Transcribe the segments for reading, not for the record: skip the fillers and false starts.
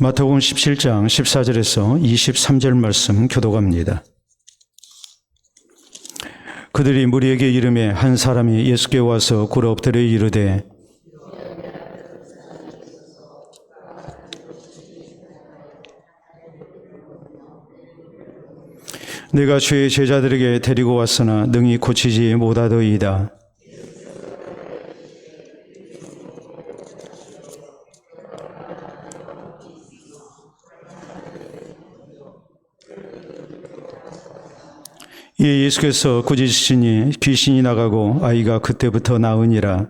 마태복음 17장 14절에서 23절 말씀 교독합니다. 그들이 무리에게 이르매 한 사람이 예수께 와서 굴 엎드려 이르되 내가 주의 제자들에게 데리고 왔으나 능히 고치지 못하더이다. 이에 예수께서 꾸짖으시니 귀신이 나가고 아이가 그때부터 나으니라.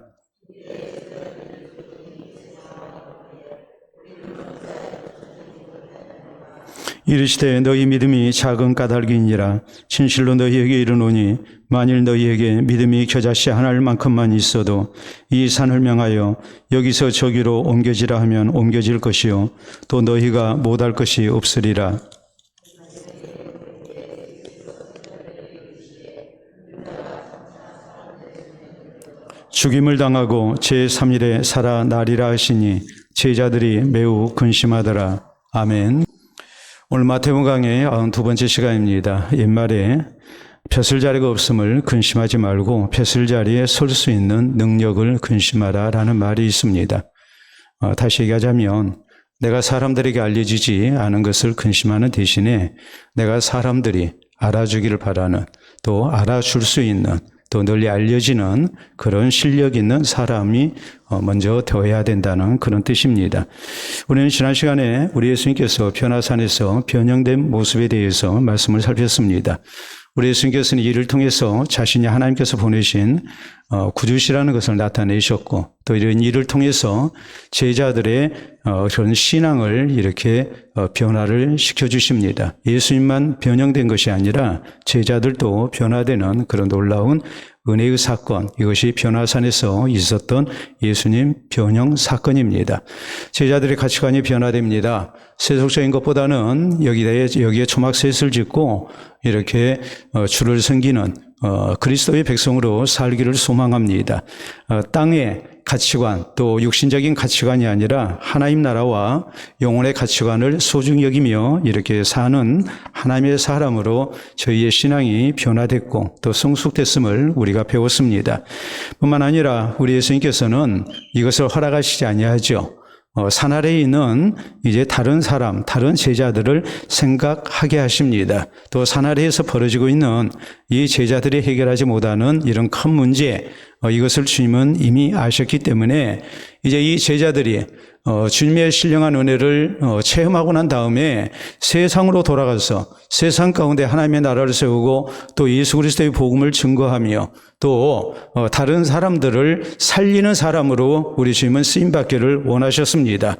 이르시되 너희 믿음이 작은 까닭이니라. 진실로 너희에게 이르노니 만일 너희에게 믿음이 겨자씨 하나만큼만 있어도 이 산을 명하여 여기서 저기로 옮겨지라 하면 옮겨질 것이요 또 너희가 못할 것이 없으리라. 죽임을 당하고 제3일에 살아나리라 하시니 제자들이 매우 근심하더라. 아멘. 오늘 마태복음 강의 92번째 시간입니다. 옛말에 벼슬 자리가 없음을 근심하지 말고 벼슬 자리에 설 수 있는 능력을 근심하라 라는 말이 있습니다. 다시 얘기하자면 내가 사람들에게 알려지지 않은 것을 근심하는 대신에 내가 사람들이 알아주기를 바라는, 또 알아줄 수 있는, 또 널리 알려지는 그런 실력 있는 사람이 먼저 되어야 된다는 그런 뜻입니다. 우리는 지난 시간에 우리 예수님께서 변화산에서 변형된 모습에 대해서 말씀을 살폈습니다. 우리 예수님께서는 이를 통해서 자신이 하나님께서 보내신 구주시라는 것을 나타내셨고, 또 이런 일을 통해서 제자들의 그런 신앙을 이렇게 변화를 시켜주십니다. 예수님만 변형된 것이 아니라 제자들도 변화되는 그런 놀라운 은혜의 사건, 이것이 변화산에서 있었던 예수님 변형 사건입니다. 제자들의 가치관이 변화됩니다. 세속적인 것보다는 여기에 초막셋을 짓고 이렇게 주를 섬기는 그리스도의 백성으로 살기를 소망합니다. 땅의 가치관, 또 육신적인 가치관이 아니라 하나님 나라와 영혼의 가치관을 소중히 여기며 이렇게 사는 하나님의 사람으로 저희의 신앙이 변화됐고 또 성숙됐음을 우리가 배웠습니다. 뿐만 아니라 우리 예수님께서는 이것을 허락하시지 아니하죠. 산 아래에 있는 이제 다른 사람, 다른 제자들을 생각하게 하십니다. 또 산 아래에서 벌어지고 있는 이 제자들이 해결하지 못하는 이런 큰 문제, 이것을 주님은 이미 아셨기 때문에 이제 이 제자들이 주님의 신령한 은혜를 체험하고 난 다음에 세상으로 돌아가서 세상 가운데 하나님의 나라를 세우고 또 예수 그리스도의 복음을 증거하며 또 다른 사람들을 살리는 사람으로 우리 주님은 쓰임받기를 원하셨습니다.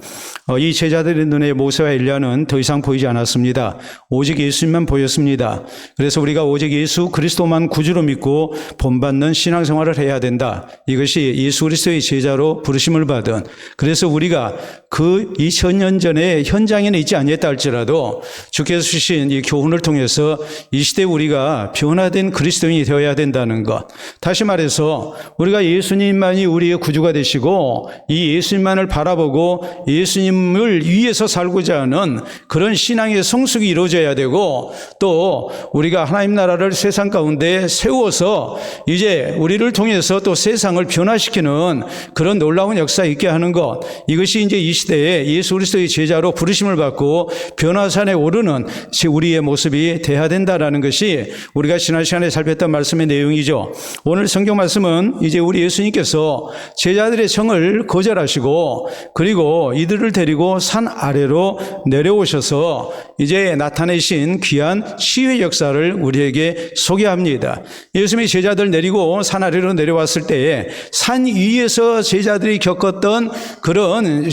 이 제자들의 눈에 모세와 엘리야는 더 이상 보이지 않았습니다. 오직 예수님만 보였습니다. 그래서 우리가 오직 예수 그리스도만 구주로 믿고 본받는 신앙생활을 해야 된다. 이것이 예수 그리스도의 제자로 부르심을 받은, 그래서 우리가 그 2000년 전에 현장에는 있지 아니했다 할지라도 주께서 주신 이 교훈을 통해서 이 시대에 우리가 변화된 그리스도인이 되어야 된다는 것. 다시 말해서 우리가 예수님만이 우리의 구주가 되시고 이 예수님만을 바라보고 예수님을 위해서 살고자 하는 그런 신앙의 성숙이 이루어져야 되고, 또 우리가 하나님 나라를 세상 가운데 세워서 이제 우리를 통해서 또 세상을 변화시키는 그런 놀라운 역사 있게 하는 것, 이것이 이제 이 시대에 예수 그리스도의 제자로 부르심을 받고 변화산에 오르는 우리의 모습이 돼야 된다라는 것이 우리가 지난 시간에 살폈던 말씀의 내용이죠. 오늘 성경 말씀은 이제 우리 예수님께서 제자들의 청을 거절하시고 그리고 이들을 데리고 산 아래로 내려오셔서 이제 나타내신 귀한 치유의 역사를 우리에게 소개합니다. 예수님이 제자들 내리고 산 아래로 내려왔을 때에 산 위에서 제자들이 겪었던 그런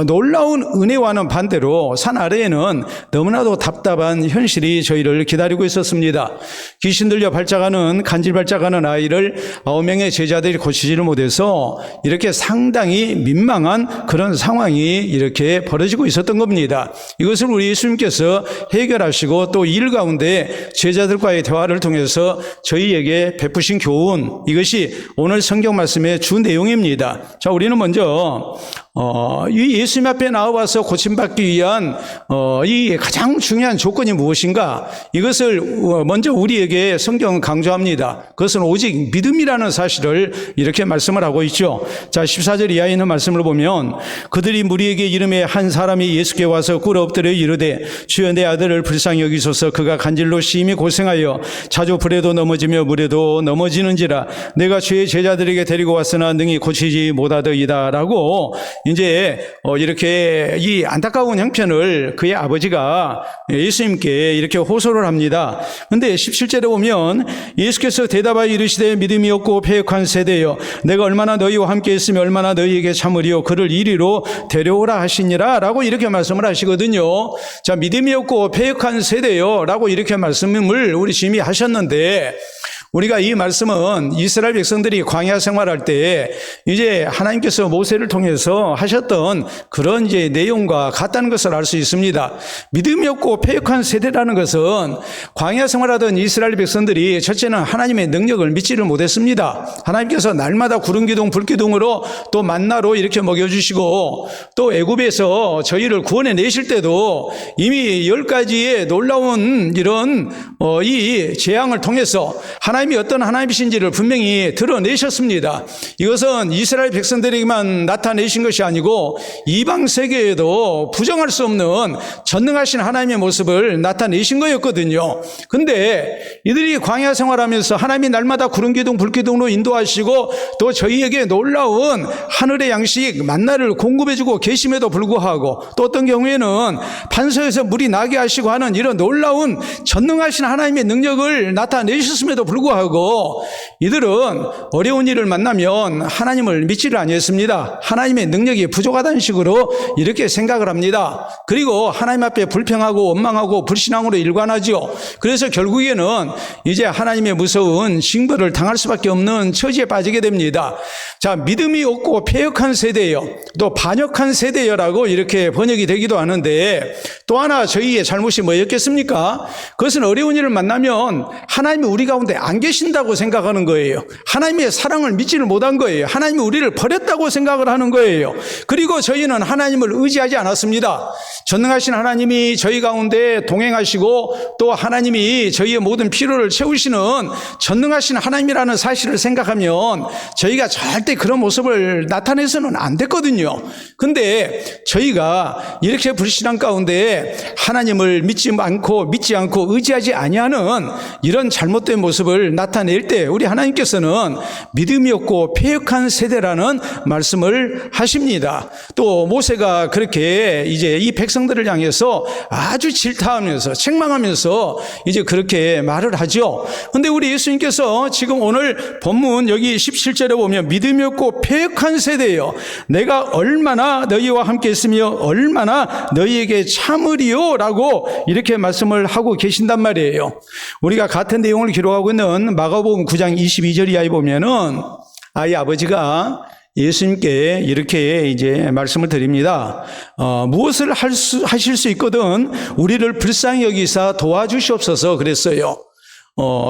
놀라운 은혜와는 반대로 산 아래에는 너무나도 답답한 현실이 저희를 기다리고 있었습니다. 귀신 들려 발작하는, 간질 발작하는 아이를 9명의 제자들이 고치지를 못해서 이렇게 상당히 민망한 그런 상황이 이렇게 벌어지고 있었던 겁니다. 이것을 우리 예수님께서 해결하시고 또 일 가운데 제자들과의 대화를 통해서 저희에게 베푸신 교훈, 이것이 오늘 성경 말씀의 주 내용입니다. 자, 우리는 먼저 이 예수님 앞에 나와서 고침받기 위한 이 가장 중요한 조건이 무엇인가? 이것을 먼저 우리에게 성경은 강조합니다. 그것은 오직 믿음이라는 사실을 이렇게 말씀을 하고 있죠. 자, 14절 이하에 있는 말씀을 보면 그들이 무리에게 이름에 한 사람이 예수께 와서 꿇어 엎드려 이르되 주여 내 아들을 불쌍히 여기소서 그가 간질로 심히 고생하여 자주 불에도 넘어지며 물에도 넘어지는지라 내가 주의 제자들에게 데리고 왔으나 능히 고치지 못하더이다 라고 이제 이렇게 이 안타까운 형편을 그의 아버지가 예수님께 이렇게 호소를 합니다. 그런데 17절에 보면 예수께서 대답하여 이르시되 믿음이 없고 패역한 세대여 내가 얼마나 너희와 함께 있으며 얼마나 너희에게 참으리요 그를 이리로 데려오라 하시니라 라고 이렇게 말씀을 하시거든요. 자, 믿음이 없고 패역한 세대여 라고 이렇게 말씀을 우리 주님이 하셨는데 우리가 이 말씀은 이스라엘 백성들이 광야 생활할 때 이제 하나님께서 모세를 통해서 하셨던 그런 이제 내용과 같다는 것을 알 수 있습니다. 믿음이 없고 패역한 세대라는 것은 광야 생활하던 이스라엘 백성들이 첫째는 하나님의 능력을 믿지를 못했습니다. 하나님께서 날마다 구름기둥 불기둥으로 또 만나로 이렇게 먹여주시고 또 애굽에서 저희를 구원해 내실 때도 이미 10가지의 놀라운 이런 이 재앙을 통해서 하나님이 어떤 하나님이신지를 분명히 드러내셨습니다. 이것은 이스라엘 백성들에게만 나타내신 것이 아니고 이방 세계에도 부정할 수 없는 전능하신 하나님의 모습을 나타내신 거였거든요. 근데 이들이 광야 생활하면서 하나님이 날마다 구름기둥 불기둥으로 인도하시고 또 저희에게 놀라운 하늘의 양식 만나를 공급해주고 계심에도 불구하고 또 어떤 경우에는 반석에서 물이 나게 하시고 하는 이런 놀라운 전능하신 하나님의 능력을 나타내셨음에도 불구하고 이들은 어려운 일을 만나면 하나님을 믿지를 아니했습니다. 하나님의 능력이 부족하다는 식으로 이렇게 생각을 합니다. 그리고 하나님 앞에 불평하고 원망하고 불신앙으로 일관하죠. 그래서 결국에는 이제 하나님의 무서운 징벌을 당할 수밖에 없는 처지에 빠지게 됩니다. 자, 믿음이 없고 패역한 세대요, 또 반역한 세대여라고 이렇게 번역이 되기도 하는데 또 하나 저희의 잘못이 뭐였겠습니까? 그것은 어려운 일을 만나면 하나님이 우리 가운데 안 계신다고 생각하는 거예요. 하나님의 사랑을 믿지를 못한 거예요. 하나님이 우리를 버렸다고 생각을 하는 거예요. 그리고 저희는 하나님을 의지하지 않았습니다. 전능하신 하나님이 저희 가운데 동행하시고 또 하나님이 저희의 모든 필요를 채우시는 전능하신 하나님이라는 사실을 생각하면 저희가 절대 그런 모습을 나타내서는 안 됐거든요. 근데 저희가 이렇게 불신앙 가운데 하나님을 믿지 않고 의지하지 아니하는 이런 잘못된 모습을 나타낼 때 우리 하나님께서는 믿음이 없고 패역한 세대라는 말씀을 하십니다. 또 모세가 그렇게 이제 이 백성들을 향해서 아주 질타하면서 책망하면서 이제 그렇게 말을 하죠. 근데 우리 예수님께서 지금 오늘 본문 여기 17절에 보면 믿음이 없고 패역한 세대요 내가 얼마나 너희와 함께 있으며 얼마나 너희에게 참으리요 라고 이렇게 말씀을 하고 계신단 말이에요. 우리가 같은 내용을 기록하고 있는 마가복음 9장 22절 이하에 보면은 아이 아버지가 예수님께 이렇게 이제 말씀을 드립니다. 무엇을 하실 수 있거든 우리를 불쌍히 여기사 도와주시옵소서 그랬어요.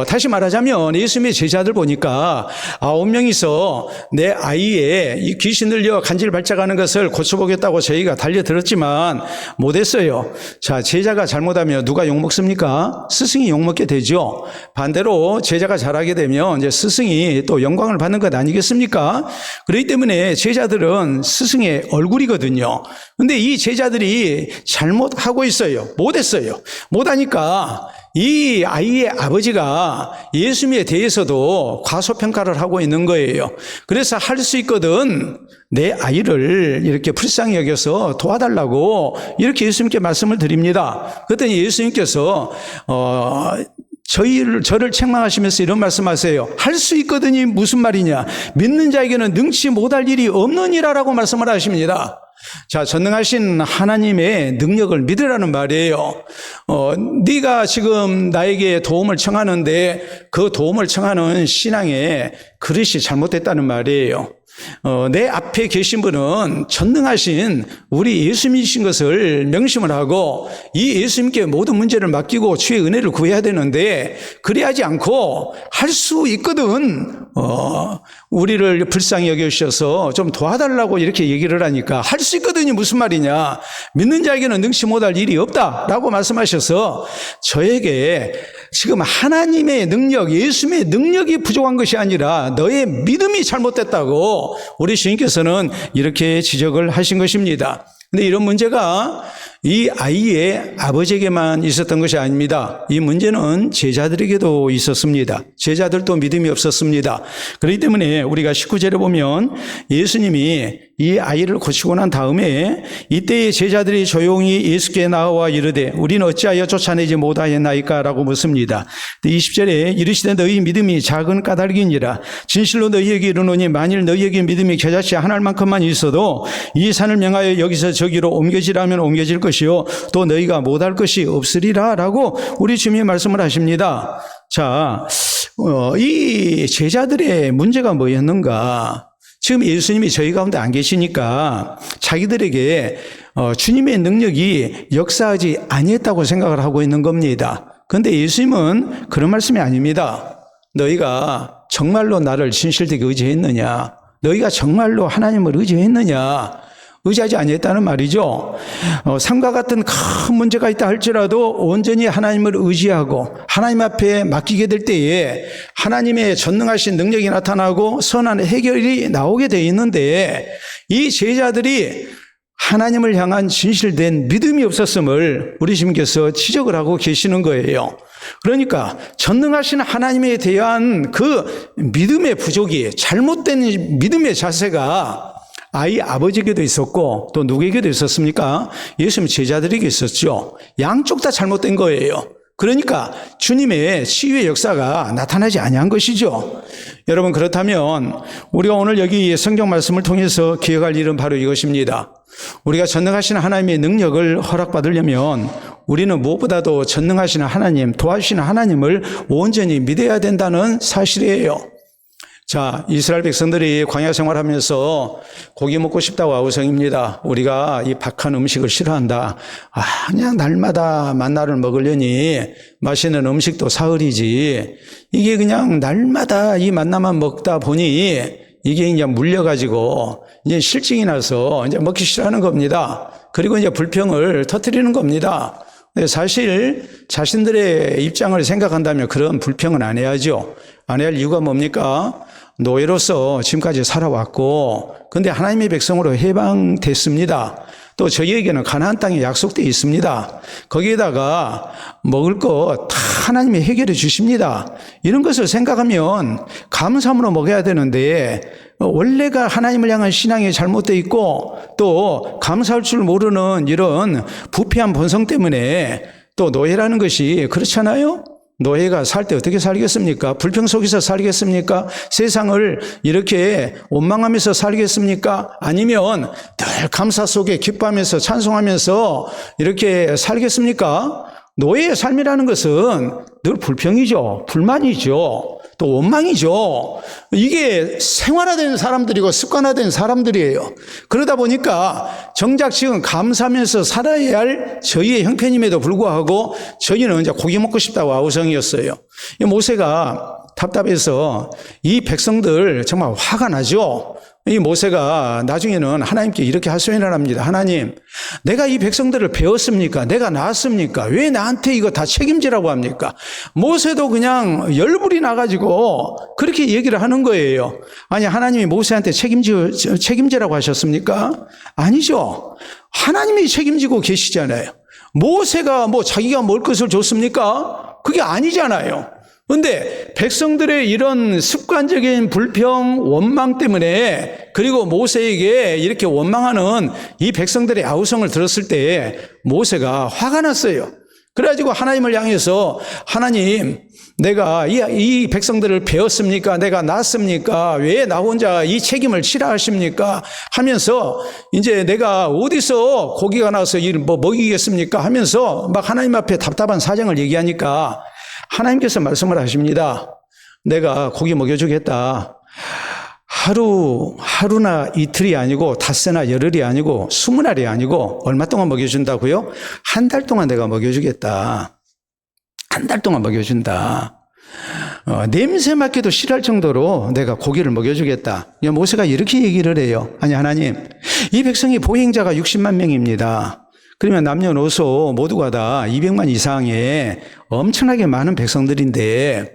다시 말하자면 예수님의 제자들 보니까 9명이서 내 아이의 이 귀신 들려 간질 발작하는 것을 고쳐보겠다고 저희가 달려들었지만 못했어요. 자, 제자가 잘못하면 누가 욕먹습니까? 스승이 욕먹게 되죠. 반대로 제자가 잘하게 되면 이제 스승이 또 영광을 받는 것 아니겠습니까? 그렇기 때문에 제자들은 스승의 얼굴이거든요. 근데 이 제자들이 잘못하고 있어요. 못했어요. 못하니까 이 아이의 아버지가 예수님에 대해서도 과소평가를 하고 있는 거예요. 그래서 할 수 있거든 내 아이를 이렇게 불쌍히 여겨서 도와달라고 이렇게 예수님께 말씀을 드립니다. 그랬더니 예수님께서 저를 책망하시면서 이런 말씀하세요. 할 수 있거든이 무슨 말이냐? 믿는 자에게는 능치 못할 일이 없느니라라고 말씀을 하십니다. 자, 전능하신 하나님의 능력을 믿으라는 말이에요. 네가 지금 나에게 도움을 청하는데 그 도움을 청하는 신앙의 그릇이 잘못됐다는 말이에요. 내 앞에 계신 분은 전능하신 우리 예수님이신 것을 명심을 하고 이 예수님께 모든 문제를 맡기고 주의 은혜를 구해야 되는데 그래야지 않고 할 수 있거든. 우리를 불쌍히 여겨주셔서 좀 도와달라고 이렇게 얘기를 하니까 할 수 있거든이 무슨 말이냐. 믿는 자에게는 능치 못할 일이 없다라고 말씀하셔서 저에게 지금 하나님의 능력, 예수님의 능력이 부족한 것이 아니라 너의 믿음이 잘못됐다고 우리 주님께서는 이렇게 지적을 하신 것입니다. 근데 이런 문제가 이 아이의 아버지에게만 있었던 것이 아닙니다. 이 문제는 제자들에게도 있었습니다. 제자들도 믿음이 없었습니다. 그렇기 때문에 우리가 19절에 보면 예수님이 이 아이를 고치고 난 다음에 이때의 제자들이 조용히 예수께 나와 이르되 우리는 어찌하여 쫓아내지 못하였나이까 라고 묻습니다. 20절에 이르시되 너희 믿음이 작은 까닭이니라. 진실로 너희에게 이르노니 만일 너희에게 믿음이 겨자씨 한 알만큼만 있어도 이 산을 명하여 여기서 저기로 옮겨지라면 옮겨질 것이요 또 너희가 못할 것이 없으리라 라고 우리 주님이 말씀을 하십니다. 자, 이 제자들의 문제가 뭐였는가? 지금 예수님이 저희 가운데 안 계시니까 자기들에게 주님의 능력이 역사하지 아니했다고 생각을 하고 있는 겁니다. 그런데 예수님은 그런 말씀이 아닙니다. 너희가 정말로 나를 진실되게 의지했느냐? 너희가 정말로 하나님을 의지했느냐? 의지하지 아니했다는 말이죠. 삶과 같은 큰 문제가 있다 할지라도 온전히 하나님을 의지하고 하나님 앞에 맡기게 될 때에 하나님의 전능하신 능력이 나타나고 선한 해결이 나오게 돼 있는데 이 제자들이 하나님을 향한 진실된 믿음이 없었음을 우리 주님께서 지적을 하고 계시는 거예요. 그러니까 전능하신 하나님에 대한 그 믿음의 부족이 잘못된 믿음의 자세가 아이 아버지에게도 있었고 또 누구에게도 있었습니까? 예수님 제자들에게 있었죠. 양쪽 다 잘못된 거예요. 그러니까 주님의 치유의 역사가 나타나지 아니한 것이죠. 여러분 그렇다면 우리가 오늘 여기 성경 말씀을 통해서 기억할 일은 바로 이것입니다. 우리가 전능하신 하나님의 능력을 허락받으려면 우리는 무엇보다도 전능하신 하나님, 도와주시는 하나님을 온전히 믿어야 된다는 사실이에요. 자, 이스라엘 백성들이 광야 생활하면서 고기 먹고 싶다고 아우성입니다. 우리가 이 박한 음식을 싫어한다. 그냥 날마다 만나를 먹으려니 맛있는 음식도 사흘이지. 이게 그냥 날마다 이 만나만 먹다 보니 이게 이제 물려가지고 이제 실증이 나서 이제 먹기 싫어하는 겁니다. 그리고 이제 불평을 터뜨리는 겁니다. 사실 자신들의 입장을 생각한다면 그런 불평은 안 해야죠. 안 해야 할 이유가 뭡니까? 노예로서 지금까지 살아왔고 근데 하나님의 백성으로 해방됐습니다. 또 저희에게는 가나안 땅에 약속되어 있습니다. 거기에다가 먹을 것 다 하나님이 해결해 주십니다. 이런 것을 생각하면 감사함으로 먹어야 되는데 원래가 하나님을 향한 신앙이 잘못되어 있고 또 감사할 줄 모르는 이런 부패한 본성 때문에 또 노예라는 것이 그렇잖아요. 노예가 살 때 어떻게 살겠습니까? 불평 속에서 살겠습니까? 세상을 이렇게 원망하면서 살겠습니까? 아니면 늘 감사 속에 기뻐하면서 찬송하면서 이렇게 살겠습니까? 노예의 삶이라는 것은 늘 불평이죠. 불만이죠. 또 원망이죠. 이게 생활화된 사람들이고 습관화된 사람들이에요. 그러다 보니까 정작 지금 감사하면서 살아야 할 저희의 형편임에도 불구하고 저희는 이제 고기 먹고 싶다고 아우성이었어요. 모세가 답답해서 이 백성들 정말 화가 나죠. 이 모세가 나중에는 하나님께 이렇게 하소연을 합니다. 하나님, 내가 이 백성들을 배웠습니까? 내가 낳았습니까? 왜 나한테 이거 다 책임지라고 합니까? 모세도 그냥 열불이 나가지고 그렇게 얘기를 하는 거예요. 아니, 하나님이 모세한테 책임지라고 하셨습니까? 아니죠. 하나님이 책임지고 계시잖아요. 모세가 자기가 먹을 것을 줬습니까? 그게 아니잖아요. 그런데 백성들의 이런 습관적인 불평, 원망 때문에 그리고 모세에게 이렇게 원망하는 이 백성들의 아우성을 들었을 때 모세가 화가 났어요. 그래가지고 하나님을 향해서 하나님, 내가 이 백성들을 배웠습니까? 내가 낳았습니까? 왜 나 혼자 이 책임을 지라 하십니까? 하면서 이제 내가 어디서 고기가 나서 먹이겠습니까? 하면서 막 하나님 앞에 답답한 사정을 얘기하니까 하나님께서 말씀을 하십니다. 내가 고기 먹여주겠다. 하루나 이틀이 아니고 닷새나 열흘이 아니고 20날이 아니고 얼마 동안 먹여준다고요? 한 달 동안 내가 먹여주겠다. 한 달 동안 먹여준다. 냄새 맡기도 싫어할 정도로 내가 고기를 먹여주겠다. 모세가 이렇게 얘기를 해요. 아니 하나님, 이 백성이 보행자가 60만 명입니다. 그러면 남녀노소 모두가 다 200만 이상의 엄청나게 많은 백성들인데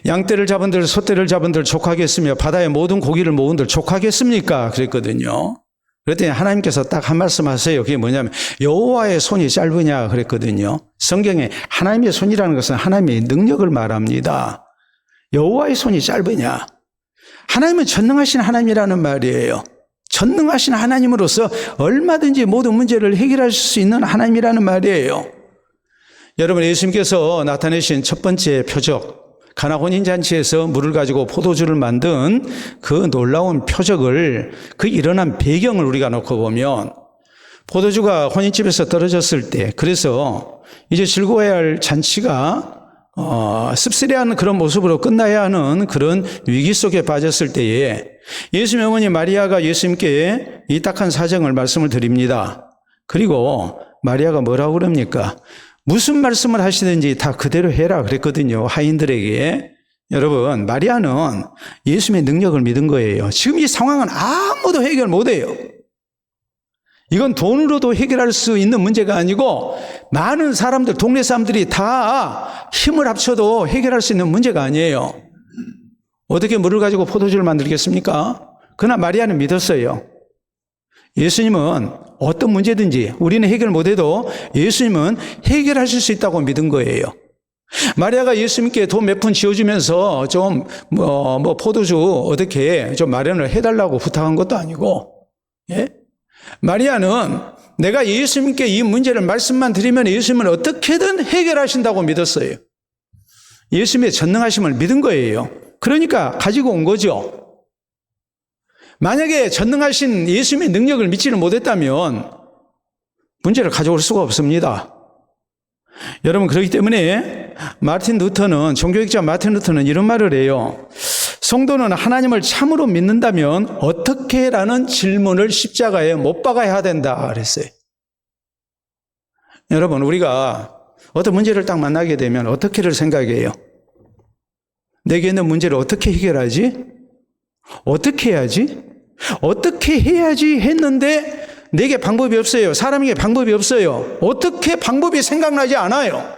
양떼를 잡은들 소떼를 잡은들 족하겠으며 바다의 모든 고기를 모은들 족하겠습니까? 그랬거든요. 그랬더니 하나님께서 딱 한 말씀 하세요. 그게 뭐냐면 여호와의 손이 짧으냐 그랬거든요. 성경에 하나님의 손이라는 것은 하나님의 능력을 말합니다. 여호와의 손이 짧으냐. 하나님은 전능하신 하나님이라는 말이에요. 전능하신 하나님으로서 얼마든지 모든 문제를 해결하실 수 있는 하나님이라는 말이에요. 여러분, 예수님께서 나타내신 첫 번째 표적, 가나 혼인잔치에서 물을 가지고 포도주를 만든 그 놀라운 표적을, 그 일어난 배경을 우리가 놓고 보면 포도주가 혼인집에서 떨어졌을 때, 그래서 이제 즐거워야 할 잔치가 씁쓸해하는 그런 모습으로 끝나야 하는 그런 위기 속에 빠졌을 때에 예수님의 어머니 마리아가 예수님께 이 딱한 사정을 말씀을 드립니다. 그리고 마리아가 뭐라고 그럽니까? 무슨 말씀을 하시든지 다 그대로 해라 그랬거든요. 하인들에게. 여러분, 마리아는 예수님의 능력을 믿은 거예요. 지금 이 상황은 아무도 해결 못해요. 이건 돈으로도 해결할 수 있는 문제가 아니고 많은 사람들, 동네 사람들이 다 힘을 합쳐도 해결할 수 있는 문제가 아니에요. 어떻게 물을 가지고 포도주를 만들겠습니까? 그러나 마리아는 믿었어요. 예수님은 어떤 문제든지 우리는 해결 못해도 예수님은 해결하실 수 있다고 믿은 거예요. 마리아가 예수님께 돈 몇 푼 지어주면서 좀 포도주 어떻게 좀 마련을 해달라고 부탁한 것도 아니고, 예? 마리아는 내가 예수님께 이 문제를 말씀만 드리면 예수님은 어떻게든 해결하신다고 믿었어요. 예수님의 전능하심을 믿은 거예요. 그러니까 가지고 온 거죠. 만약에 전능하신 예수님의 능력을 믿지를 못했다면 문제를 가져올 수가 없습니다. 여러분, 그렇기 때문에 종교학자 마틴 루터는 이런 말을 해요. 성도는 하나님을 참으로 믿는다면 어떻게? 라는 질문을 십자가에 못 박아야 된다 그랬어요. 여러분, 우리가 어떤 문제를 딱 만나게 되면 어떻게를 생각해요? 내게 있는 문제를 어떻게 해결하지? 어떻게 해야지? 어떻게 해야지 했는데 내게 방법이 없어요. 사람에게 방법이 없어요. 어떻게 방법이 생각나지 않아요.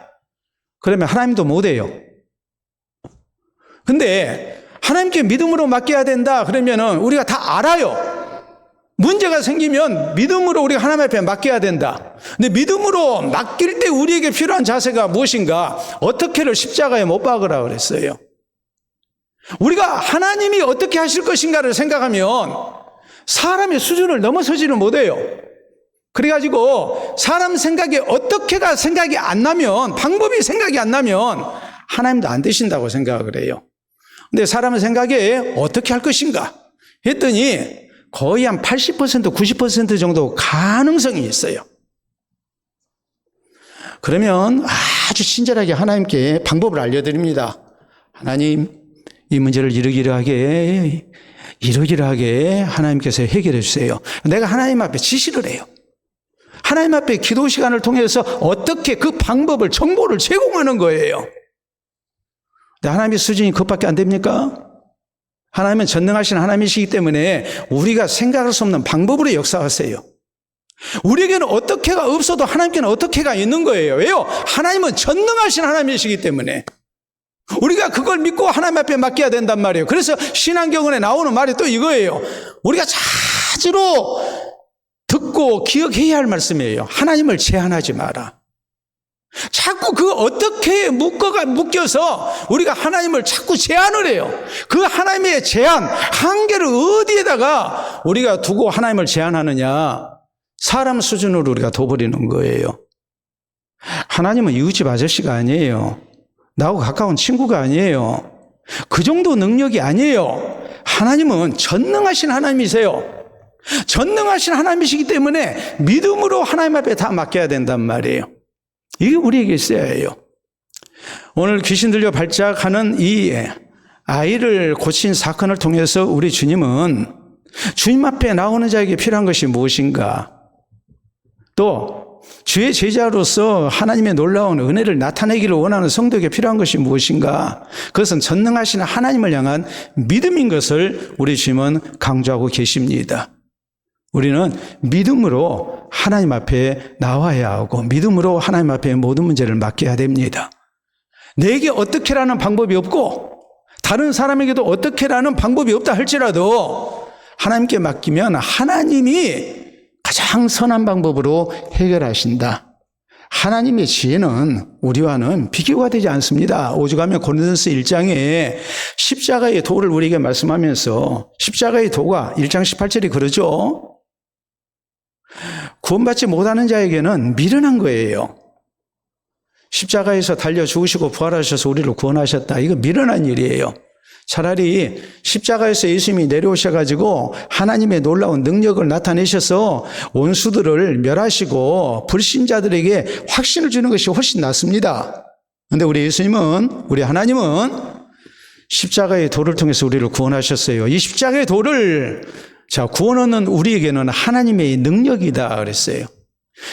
그러면 하나님도 못해요. 근데 하나님께 믿음으로 맡겨야 된다 그러면은 우리가 다 알아요. 문제가 생기면 믿음으로 우리가 하나님 앞에 맡겨야 된다. 근데 믿음으로 맡길 때 우리에게 필요한 자세가 무엇인가? 어떻게를 십자가에 못 박으라 그랬어요. 우리가 하나님이 어떻게 하실 것인가를 생각하면 사람의 수준을 넘어서지는 못해요. 그래가지고 사람 생각에 어떻게가 생각이 안 나면, 방법이 생각이 안 나면 하나님도 안 되신다고 생각을 해요. 근데 사람 생각에 어떻게 할 것인가 했더니 거의 한 80%, 90% 정도 가능성이 있어요. 그러면 아주 친절하게 하나님께 방법을 알려드립니다. 하나님, 이 문제를 이러기러하게 하나님께서 해결해 주세요. 내가 하나님 앞에 지시를 해요. 하나님 앞에 기도 시간을 통해서 어떻게 그 방법을, 정보를 제공하는 거예요. 근데 하나님의 수준이 그것밖에 안 됩니까? 하나님은 전능하신 하나님이시기 때문에 우리가 생각할 수 없는 방법으로 역사하세요. 우리에게는 어떻게가 없어도 하나님께는 어떻게가 있는 거예요. 왜요? 하나님은 전능하신 하나님이시기 때문에. 우리가 그걸 믿고 하나님 앞에 맡겨야 된단 말이에요. 그래서 신앙경언에 나오는 말이 또 이거예요. 우리가 자주로 듣고 기억해야 할 말씀이에요. 하나님을 제한하지 마라. 자꾸 그 어떻게 묶여서 우리가 하나님을 자꾸 제한을 해요. 그 하나님의 제한, 한계를 어디에다가 우리가 두고 하나님을 제한하느냐? 사람 수준으로 우리가 둬버리는 거예요. 하나님은 이웃집 아저씨가 아니에요. 나하고 가까운 친구가 아니에요. 그 정도 능력이 아니에요. 하나님은 전능하신 하나님이세요. 전능하신 하나님이시기 때문에 믿음으로 하나님 앞에 다 맡겨야 된단 말이에요. 이게 우리에게 있어야 해요. 오늘 귀신 들려 발작하는 이 아이를 고친 사건을 통해서 우리 주님은 주님 앞에 나오는 자에게 필요한 것이 무엇인가? 또 주의 제자로서 하나님의 놀라운 은혜를 나타내기를 원하는 성도에게 필요한 것이 무엇인가? 그것은 전능하신 하나님을 향한 믿음인 것을 우리 주님은 강조하고 계십니다. 우리는 믿음으로 하나님 앞에 나와야 하고 믿음으로 하나님 앞에 모든 문제를 맡겨야 됩니다. 내게 어떻게라는 방법이 없고 다른 사람에게도 어떻게라는 방법이 없다 할지라도 하나님께 맡기면 하나님이 가장 선한 방법으로 해결하신다. 하나님의 지혜는 우리와는 비교가 되지 않습니다. 오죽하면 고린도전서 1장에 십자가의 도를 우리에게 말씀하면서 십자가의 도가 1장 18절이 그러죠. 구원받지 못하는 자에게는 미련한 거예요. 십자가에서 달려 죽으시고 부활하셔서 우리를 구원하셨다. 이거 미련한 일이에요. 차라리 십자가에서 예수님이 내려오셔가지고 하나님의 놀라운 능력을 나타내셔서 원수들을 멸하시고 불신자들에게 확신을 주는 것이 훨씬 낫습니다. 그런데 우리 예수님은, 우리 하나님은 십자가의 도를 통해서 우리를 구원하셨어요. 이 십자가의 도를 구원 얻는 우리에게는 하나님의 능력이다 그랬어요.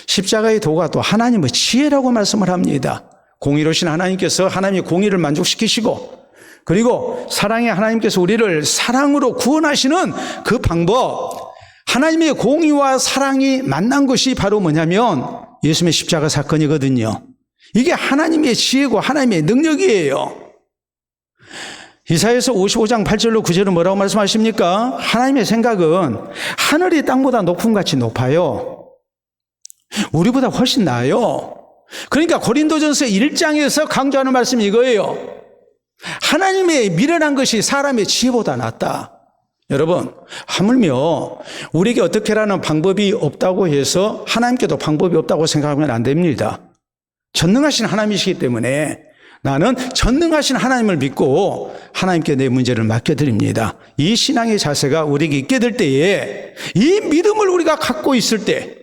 십자가의 도가 또 하나님의 지혜라고 말씀을 합니다. 공의로우신 하나님께서 하나님의 공의를 만족시키시고 그리고 사랑의 하나님께서 우리를 사랑으로 구원하시는 그 방법, 하나님의 공의와 사랑이 만난 것이 바로 뭐냐면 예수님의 십자가 사건이거든요. 이게 하나님의 지혜고 하나님의 능력이에요. 이사야서 55장 8절로 9절은 뭐라고 말씀하십니까? 하나님의 생각은 하늘이 땅보다 높음 같이 높아요. 우리보다 훨씬 나아요. 그러니까 고린도전서 1장에서 강조하는 말씀이 이거예요. 하나님의 미련한 것이 사람의 지혜보다 낫다. 여러분, 하물며 우리에게 어떻게라는 방법이 없다고 해서 하나님께도 방법이 없다고 생각하면 안 됩니다. 전능하신 하나님이시기 때문에 나는 전능하신 하나님을 믿고 하나님께 내 문제를 맡겨드립니다. 이 신앙의 자세가 우리에게 있게 될 때에 이 믿음을 우리가 갖고 있을 때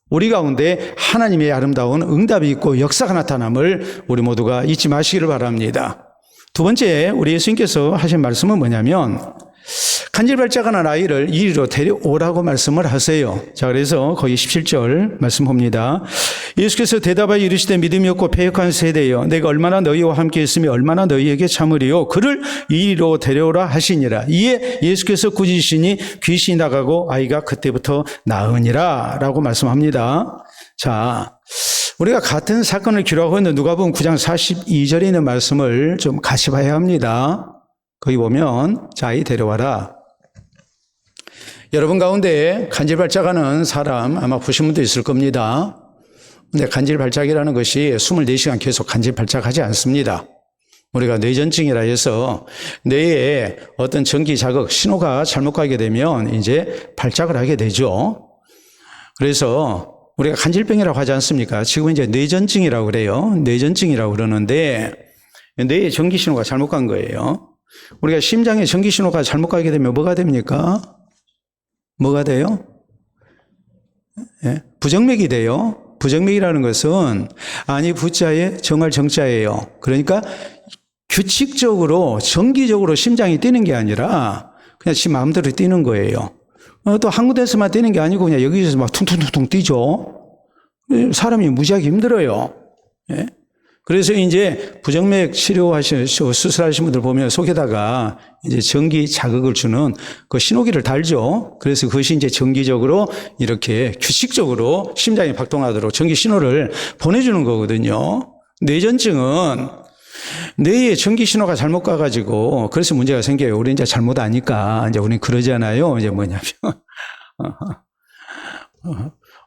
우리 가운데 하나님의 아름다운 응답이 있고 역사가 나타남을 우리 모두가 잊지 마시기를 바랍니다. 두 번째, 우리 예수님께서 하신 말씀은 뭐냐면 간질발작하는 아이를 이리로 데려오라고 말씀을 하세요. 자, 그래서 거기 17절 말씀 봅니다. 예수께서 대답하여 이르시되 믿음이 없고 패역한 세대여 내가 얼마나 너희와 함께 있으며 얼마나 너희에게 참으리요 그를 이리로 데려오라 하시니라. 이에 예수께서 꾸짖으시니 귀신이 나가고 아이가 그때부터 나으니라 라고 말씀합니다. 자, 우리가 같은 사건을 기록하고 있는 누가복음 9장 42절에 있는 말씀을 좀 같이 봐야 합니다. 거기 보면 자, 아이 데려와라. 여러분 가운데 간질발작하는 사람 아마 보신 분도 있을 겁니다. 근데 간질발작이라는 것이 24시간 계속 간질발작하지 않습니다. 우리가 뇌전증이라 해서 뇌에 어떤 전기 자극, 신호가 잘못 가게 되면 이제 발작을 하게 되죠. 그래서 우리가 간질병이라고 하지 않습니까? 지금 이제 뇌전증이라고 그래요. 뇌전증이라고 그러는데 뇌에 전기 신호가 잘못 간 거예요. 우리가 심장에 전기 신호가 잘못 가게 되면 뭐가 됩니까? 뭐가 돼요? 예? 부정맥이 돼요. 부정맥이라는 것은 아니 부자에 정할 정자예요. 그러니까 규칙적으로 정기적으로 심장이 뛰는 게 아니라 그냥 지 마음대로 뛰는 거예요. 또 한 군데서만 뛰는 게 아니고 그냥 여기서 막 퉁퉁퉁퉁 뛰죠. 사람이 무지하게 힘들어요. 예? 그래서 이제 부정맥 치료하시고 수술하신 분들 보면 속에다가 이제 전기 자극을 주는 그 신호기를 달죠. 그래서 그것이 이제 정기적으로 이렇게 규칙적으로 심장이 박동하도록 전기 신호를 보내주는 거거든요. 뇌전증은 뇌에 전기 신호가 잘못 가가지고 그래서 문제가 생겨요. 우리 이제 잘못 아니까 이제 우리는 그러잖아요. 이제 뭐냐면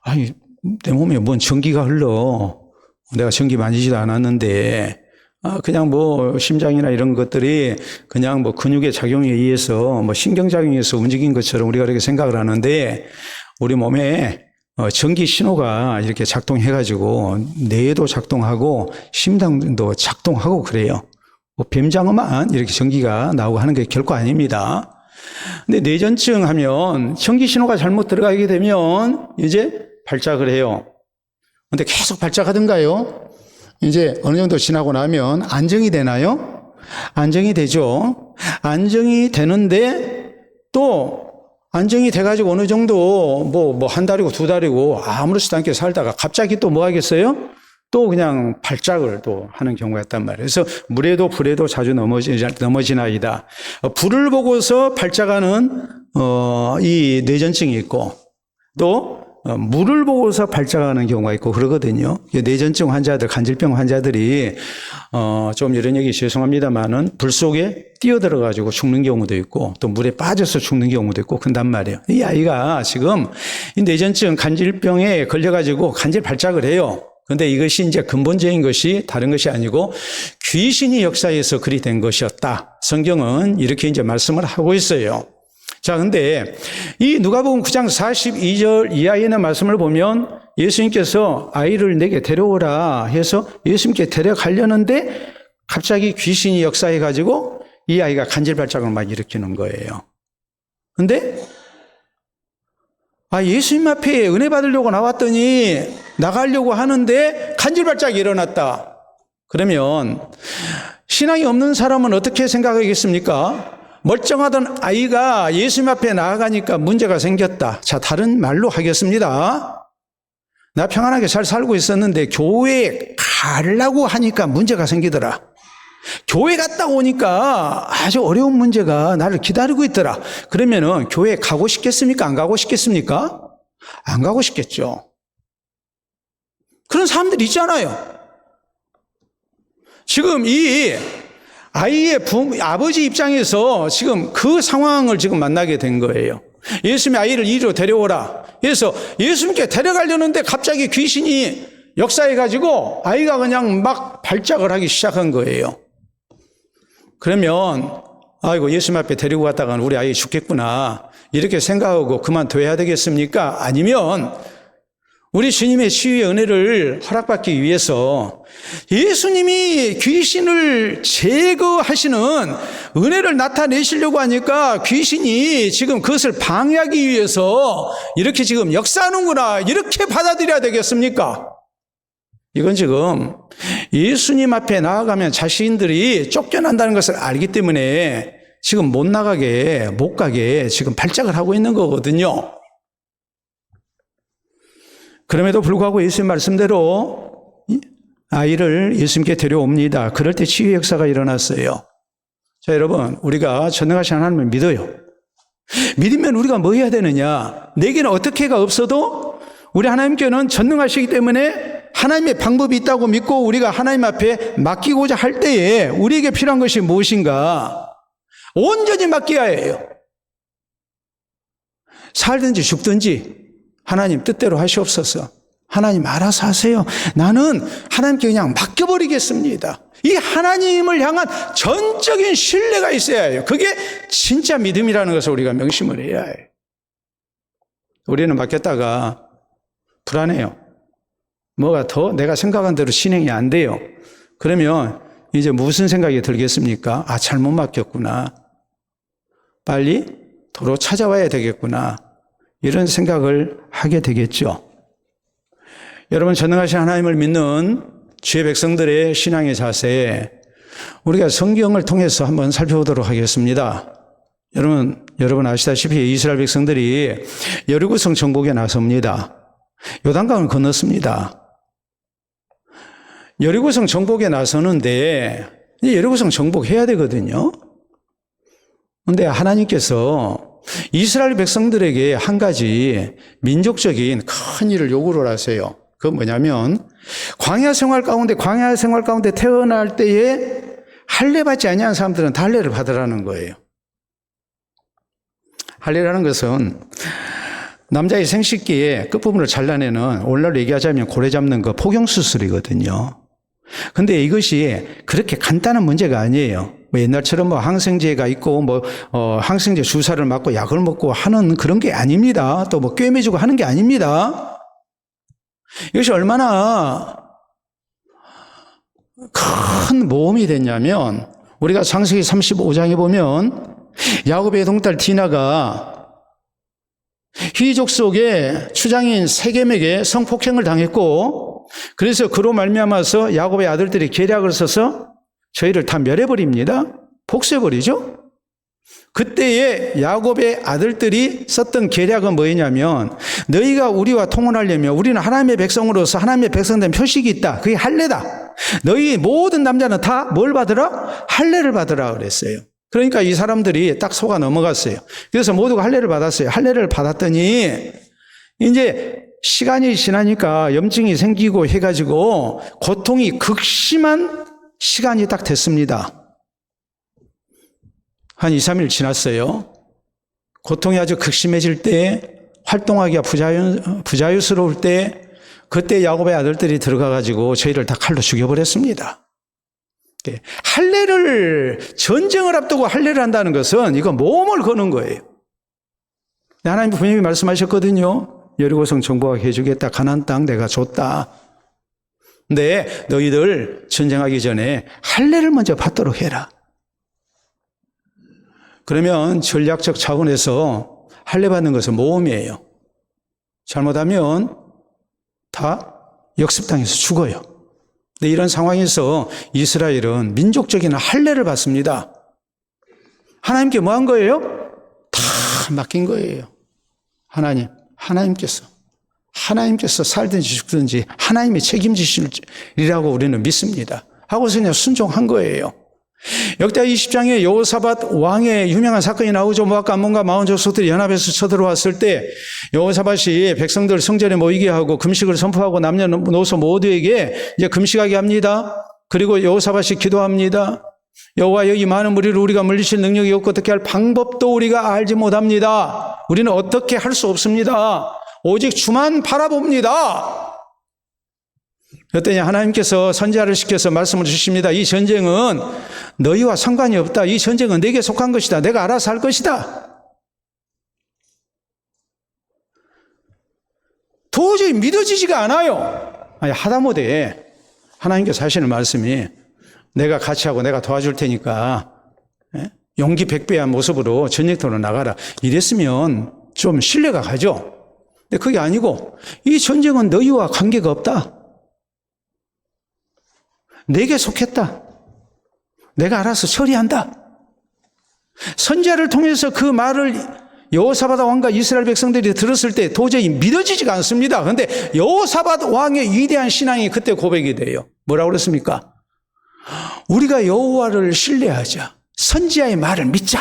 아니 내 몸에 뭔 전기가 흘러. 내가 전기 만지지도 않았는데 그냥 뭐 심장이나 이런 것들이 그냥 뭐 근육의 작용에 의해서 뭐 신경작용에 의해서 움직인 것처럼 우리가 그렇게 생각을 하는데 우리 몸에 전기 신호가 이렇게 작동해가지고 뇌에도 작동하고 심장도 작동하고 그래요. 뭐 뱀장어만 이렇게 전기가 나오고 하는 게 결코 아닙니다. 근데 뇌전증 하면 전기 신호가 잘못 들어가게 되면 이제 발작을 해요. 근데 계속 발작하던가요? 이제 어느 정도 지나고 나면 안정이 되나요? 안정이 되죠. 안정이 되는데 또 안정이 돼가지고 어느 정도 뭐 한 달이고 두 달이고 아무렇지도 않게 살다가 갑자기 또 뭐 하겠어요? 또 그냥 발작을 또 하는 경우가 있단 말이에요. 그래서 물에도 불에도 자주 넘어지나이다. 불을 보고서 발작하는 이 뇌전증이 있고 또 물을 보고서 발작하는 경우가 있고 그러거든요. 뇌전증 환자들, 간질병 환자들이 좀 이런 얘기 죄송합니다만은 불 속에 뛰어들어가지고 죽는 경우도 있고 또 물에 빠져서 죽는 경우도 있고 그런단 말이에요. 이 아이가 지금 이 뇌전증 간질병에 걸려가지고 간질 발작을 해요. 그런데 이것이 이제 근본적인 것이 다른 것이 아니고 귀신이 역사해서 그리 된 것이었다. 성경은 이렇게 이제 말씀을 하고 있어요. 자, 근데 이 누가복음 9장 42절 이하에 있는 말씀을 보면 예수님께서 아이를 내게 데려오라 해서 예수님께 데려가려는데 갑자기 귀신이 역사해가지고 이 아이가 간질발작을 막 일으키는 거예요. 근데 예수님 앞에 은혜 받으려고 나왔더니 나가려고 하는데 간질발작이 일어났다. 그러면 신앙이 없는 사람은 어떻게 생각하겠습니까? 멀쩡하던 아이가 예수님 앞에 나아가니까 문제가 생겼다. 자, 다른 말로 하겠습니다. 나 평안하게 잘 살고 있었는데 교회에 가려고 하니까 문제가 생기더라. 교회 갔다 오니까 아주 어려운 문제가 나를 기다리고 있더라. 그러면은 교회 가고 싶겠습니까? 안 가고 싶겠습니까? 안 가고 싶겠죠. 그런 사람들이 있잖아요. 지금 이 아이의 아버지 입장에서 지금 그 상황을 지금 만나게 된 거예요. 예수님의 아이를 이리로 데려오라. 그래서 예수님께 데려가려는데 갑자기 귀신이 역사해가지고 아이가 그냥 막 발작을 하기 시작한 거예요. 그러면 아이고 예수님 앞에 데리고 갔다가는 우리 아이 죽겠구나 이렇게 생각하고 그만둬야 되겠습니까? 아니면 우리 주님의 치유의 은혜를 허락받기 위해서 예수님이 귀신을 제거하시는 은혜를 나타내시려고 하니까 귀신이 지금 그것을 방해하기 위해서 이렇게 지금 역사하는구나 이렇게 받아들여야 되겠습니까? 이건 지금 예수님 앞에 나아가면 자신들이 쫓겨난다는 것을 알기 때문에 지금 못 가게 지금 발작을 하고 있는 거거든요. 그럼에도 불구하고 예수님 말씀대로 아이를 예수님께 데려옵니다. 그럴 때 치유의 역사가 일어났어요. 자, 여러분, 우리가 전능하신 하나님을 믿어요. 믿으면 우리가 뭐 해야 되느냐? 내게는 어떻게가 없어도 우리 하나님께는 전능하시기 때문에 하나님의 방법이 있다고 믿고 우리가 하나님 앞에 맡기고자 할 때에 우리에게 필요한 것이 무엇인가? 온전히 맡겨야 해요. 살든지 죽든지 하나님 뜻대로 하시옵소서. 하나님 알아서 하세요. 나는 하나님께 그냥 맡겨버리겠습니다. 이 하나님을 향한 전적인 신뢰가 있어야 해요. 그게 진짜 믿음이라는 것을 우리가 명심을 해야 해요. 우리는 맡겼다가 불안해요. 뭐가 더 내가 생각한 대로 진행이 안 돼요. 그러면 이제 무슨 생각이 들겠습니까? 잘못 맡겼구나. 빨리 도로 찾아와야 되겠구나. 이런 생각을 하게 되겠죠. 여러분, 전능하신 하나님을 믿는 주의 백성들의 신앙의 자세, 우리가 성경을 통해서 한번 살펴보도록 하겠습니다. 여러분 아시다시피 이스라엘 백성들이 여리고성 정복에 나섭니다. 요단강을 건넜습니다. 여리고성 정복에 나서는데 여리고성 정복해야 되거든요. 그런데 하나님께서 이스라엘 백성들에게 한 가지 민족적인 큰 일을 요구를 하세요. 그건 뭐냐면 광야 생활 가운데 태어날 때에 할례 받지 아니한 사람들은 다 할례를 받으라는 거예요. 할례라는 것은 남자의 생식기에 끝부분을 잘라내는 오늘날로 얘기하자면 고래 잡는 거 포경수술이거든요. 근데 이것이 그렇게 간단한 문제가 아니에요. 옛날처럼 항생제가 있고 항생제 주사를 맞고 약을 먹고 하는 그런 게 아닙니다. 또 꿰매주고 하는 게 아닙니다. 이것이 얼마나 큰 모험이 됐냐면 우리가 창세기 35장에 보면 야곱의 동딸 디나가 히족 속에 추장인 세겜에게 성폭행을 당했고 그래서 그로 말미암아서 야곱의 아들들이 계략을 써서 저희를 다 멸해버립니다. 복수해버리죠. 그때에 야곱의 아들들이 썼던 계략은 뭐였냐면, 너희가 우리와 통혼하려면 우리는 하나님의 백성으로서 하나님의 백성된 표식이 있다. 그게 할례다. 너희 모든 남자는 다 뭘 받으라? 할례를 받으라 그랬어요. 그러니까 이 사람들이 딱 속아 넘어갔어요. 그래서 모두가 할례를 받았어요. 할례를 받았더니 이제 시간이 지나니까 염증이 생기고 해가지고 고통이 극심한 시간이 딱 됐습니다. 한 2, 3일 지났어요. 고통이 아주 극심해질 때, 활동하기가 부자유스러울 때, 그때 야곱의 아들들이 들어가가지고 저희를 다 칼로 죽여버렸습니다. 할례를, 전쟁을 앞두고 할례를 한다는 것은 이거 모험을 거는 거예요. 하나님 분명히 말씀하셨거든요. 여리고성 정복하게 해주겠다. 가나안 땅 내가 줬다. 근데 너희들 전쟁하기 전에 할례를 먼저 받도록 해라. 그러면 전략적 차원에서 할례 받는 것은 모험이에요. 잘못하면 다 역습당해서 죽어요. 근데 이런 상황에서 이스라엘은 민족적인 할례를 받습니다. 하나님께 뭐 한 거예요? 다 맡긴 거예요. 하나님께서 살든지 죽든지 하나님이 책임지시리라고 우리는 믿습니다. 하고서 그냥 순종한 거예요. 역대하 20장에 여호사밧 왕의 유명한 사건이 나오죠. 모압과 암몬과 마온 족속들이 연합해서 쳐들어왔을 때 여호사밧이 백성들 성전에 모이게 하고 금식을 선포하고 남녀노소 모두에게 이제 금식하게 합니다. 그리고 여호사밧이 기도합니다. 여호와 여기 많은 무리를 우리가 물리칠 능력이 없고 어떻게 할 방법도 우리가 알지 못합니다. 우리는 어떻게 할 수 없습니다. 오직 주만 바라봅니다. 그랬더니 하나님께서 선지자를 시켜서 말씀을 주십니다. 이 전쟁은 너희와 상관이 없다. 이 전쟁은 내게 속한 것이다. 내가 알아서 할 것이다. 도저히 믿어지지가 않아요. 아니, 하다못해 하나님께서 하시는 말씀이 내가 같이 하고 내가 도와줄 테니까 용기 100배한 모습으로 전쟁터로 나가라. 이랬으면 좀 신뢰가 가죠. 근데 그게 아니고 이 전쟁은 너희와 관계가 없다. 내게 속했다. 내가 알아서 처리한다. 선지자를 통해서 그 말을 여호사밧 왕과 이스라엘 백성들이 들었을 때 도저히 믿어지지가 않습니다. 그런데 여호사밧 왕의 위대한 신앙이 그때 고백이 돼요. 뭐라고 그랬습니까? 우리가 여호와를 신뢰하자. 선지자의 말을 믿자.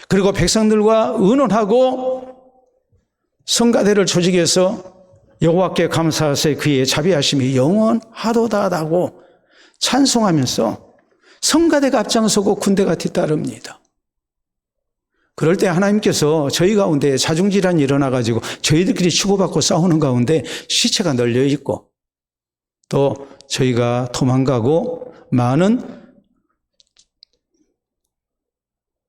그리고 백성들과 의논하고 성가대를 조직해서 여호와께 감사하세 그의 자비하심이 영원하도다라고 찬송하면서 성가대가 앞장서고 군대가 뒤따릅니다. 그럴 때 하나님께서 저희 가운데 자중질환이 일어나가지고 저희들끼리 치고받고 싸우는 가운데 시체가 널려 있고 또 저희가 도망가고 많은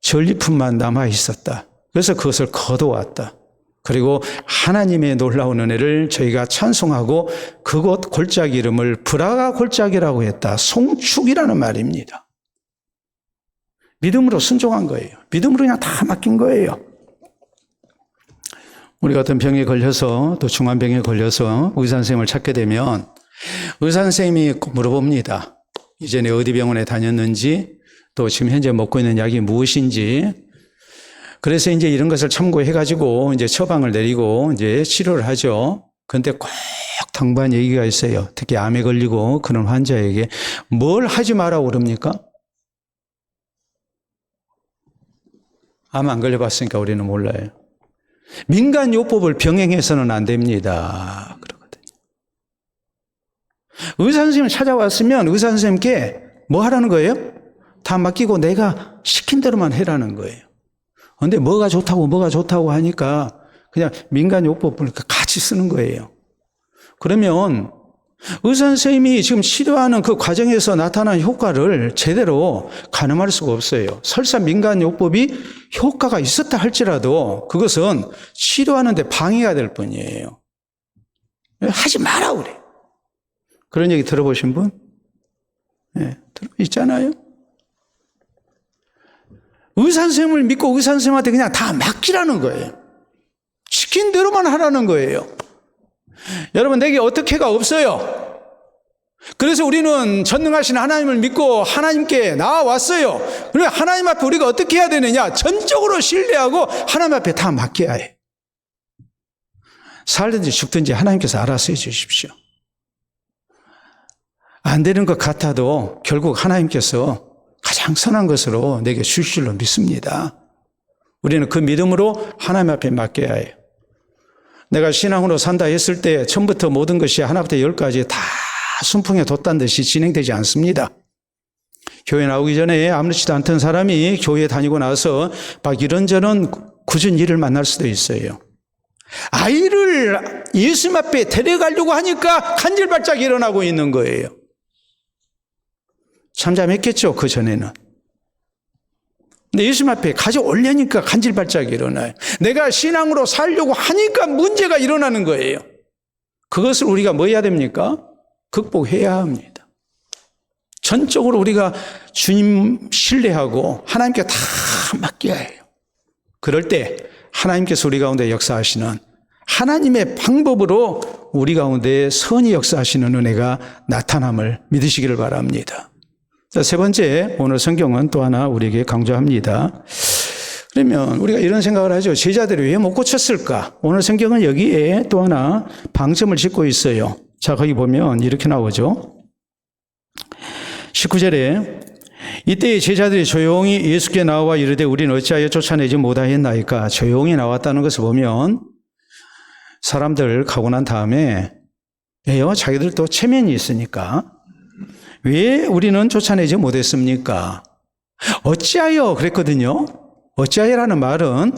전리품만 남아 있었다. 그래서 그것을 거둬왔다. 그리고 하나님의 놀라운 은혜를 저희가 찬송하고 그곳 골짜기 이름을 브라가 골짜기라고 했다. 송축이라는 말입니다. 믿음으로 순종한 거예요. 믿음으로 그냥 다 맡긴 거예요. 우리 같은 병에 걸려서 또 중환병에 걸려서 의사 선생님을 찾게 되면 의사 선생님이 물어봅니다. 이전에 어디 병원에 다녔는지 또 지금 현재 먹고 있는 약이 무엇인지. 그래서 이제 이런 것을 참고해가지고 이제 처방을 내리고 이제 치료를 하죠. 그런데 꼭 당부한 얘기가 있어요. 특히 암에 걸리고 그런 환자에게 뭘 하지 마라고 그럽니까? 암 안 걸려봤으니까 우리는 몰라요. 민간요법을 병행해서는 안 됩니다. 그러거든요. 의사 선생님을 찾아왔으면 의사 선생님께 뭐 하라는 거예요? 다 맡기고 내가 시킨 대로만 해라는 거예요. 그런데 뭐가 좋다고 하니까 그냥 민간요법을 같이 쓰는 거예요. 그러면 의사 선생님이 지금 치료하는 그 과정에서 나타난 효과를 제대로 가늠할 수가 없어요. 설사 민간요법이 효과가 있었다 할지라도 그것은 치료하는데 방해가 될 뿐이에요. 하지 마라 그래. 그런 얘기 들어보신 분? 네, 있잖아요. 의사 선생님을 믿고 의사 선생님한테 그냥 다 맡기라는 거예요. 시킨 대로만 하라는 거예요. 여러분, 내게 어떻게가 없어요. 그래서 우리는 전능하신 하나님을 믿고 하나님께 나아왔어요. 그러면 하나님 앞에 우리가 어떻게 해야 되느냐? 전적으로 신뢰하고 하나님 앞에 다 맡겨야 해요. 살든지 죽든지 하나님께서 알아서 해주십시오. 안 되는 것 같아도 결국 하나님께서 가장 선한 것으로 내게 주실 줄로 믿습니다. 우리는 그 믿음으로 하나님 앞에 맡겨야 해요. 내가 신앙으로 산다 했을 때 처음부터 모든 것이 하나부터 열까지 다 순풍에 돛단 듯이 진행되지 않습니다. 교회 나오기 전에 아무렇지도 않던 사람이 교회 다니고 나서 막 이런저런 굳은 일을 만날 수도 있어요. 아이를 예수님 앞에 데려가려고 하니까 간질발작 일어나고 있는 거예요. 잠잠했겠죠, 그 전에는. 근데 예수님 앞에 가져오려니까 간질발작이 일어나요. 내가 신앙으로 살려고 하니까 문제가 일어나는 거예요. 그것을 우리가 뭐 해야 됩니까? 극복해야 합니다. 전적으로 우리가 주님 신뢰하고 하나님께 다 맡겨야 해요. 그럴 때 하나님께서 우리 가운데 역사하시는 하나님의 방법으로 우리 가운데 선히 역사하시는 은혜가 나타남을 믿으시기를 바랍니다. 자, 세 번째, 오늘 성경은 또 하나 우리에게 강조합니다. 그러면 우리가 이런 생각을 하죠. 제자들이 왜 못 고쳤을까? 오늘 성경은 여기에 또 하나 방점을 짓고 있어요. 자, 거기 보면 이렇게 나오죠. 19절에 이때 제자들이 조용히 예수께 나와 이르되 우리는 어찌하여 쫓아내지 못하였나이까? 조용히 나왔다는 것을 보면 사람들 가고 난 다음에 왜요? 자기들도 체면이 있으니까 왜 우리는 쫓아내지 못했습니까? 어찌하여 그랬거든요. 어찌하여라는 말은